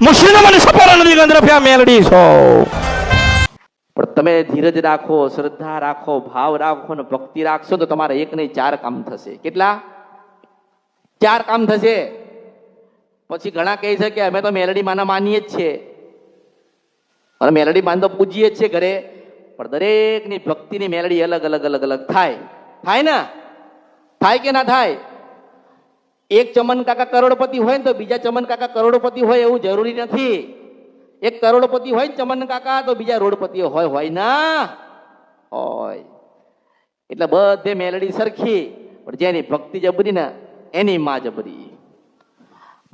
મુશીનો મને સપોરા નદી ગંદ્રફ્યા મેલડી છો. પણ તમે ધીરજ રાખો, શ્રદ્ધા રાખો, ભાવ રાખો ને ભક્તિ રાખશો તો તમારા એક નહીં 4 કામ થશે. કેટલા? 4 કામ થશે. પછી ઘણા કહે છે કે અમે તો મેલડી માના માનીએ જ છે અને મેલડી માન તો પૂજીએ જ છે ઘરે, પણ દરેકની ભક્તિની મેલડી અલગ અલગ અલગ અલગ થાય. થાય ને? થાય કે ના થાય? એક ચમન કાકા કરોડપતિ હોય ને તો બીજા ચમન કાકા કરોડપતિ હોય એવું જરૂરી નથી. એક કરોડપતિ હોય ને ચમન કાકા તો બીજા રોડપતિઓ હોય ના હોય. એટલે બધે મેલડી સરખી, પણ જેની ભક્તિ જબરી ને એની માં જબરી.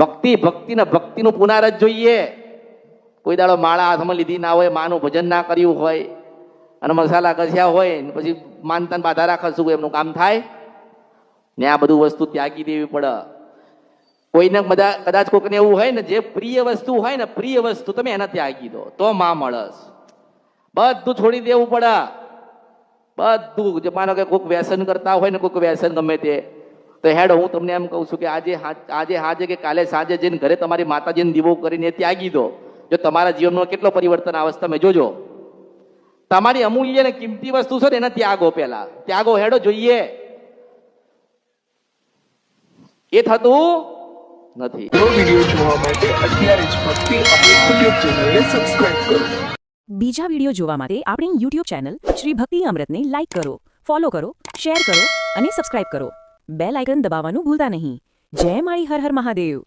ભક્તિનું પુનાર જ જોઈએ. કોઈ દાડો માળા હાથમાં લીધી ના હોય, માનું ભજન ના કર્યું હોય અને મસાલા ઘસ્યા હોય ને પછી માનતાને બાધા રાખશું, એમનું કામ થાય ને? આ બધું વસ્તુ ત્યાગી દેવી પડે. કોઈને કદાચ કોઈને એવું હોય ને જે પ્રિય વસ્તુ હોય ને, પ્રિય વસ્તુ તમે એને ત્યાગી દો તો માં મળસ. બધું છોડી દેવું પડે. બધું જે માનો કે કોઈક વ્યસન કરતા હોય ને, કોઈક વ્યસન ગમે તે, તો હેડ હું તમને એમ કહું છું કે આજે હાજે કે કાલે સાંજે જઈને ઘરે તમારી માતાજીને દીવો કરીને ત્યાગી દો. જો તમારા જીવનમાં કેટલો પરિવર્તન આવશે તમે જોજો. તમારી અમૂલ્ય ને કિંમતી વસ્તુ છે ને એને ત્યાગો. પહેલા ત્યાગો, હેડો જોઈએ. એ થતું નથી. વિડિયો જોવા માટે અત્યારે જ ભક્તિ અમૃત યુટ્યુબ ચેનલને સબસ્ક્રાઇબ કરો. બીજા વિડિયો જોવા માટે આપણી યુટ્યુબ ચેનલ શ્રી ભક્તિ અમૃતને લાઇક કરો, ફોલો કરો, શેર કરો અને સબસ્ક્રાઇબ કરો. બેલ આઇકન દબાવવાનું ભૂલતા નહીં. જય માળી હર હર મહાદેવ.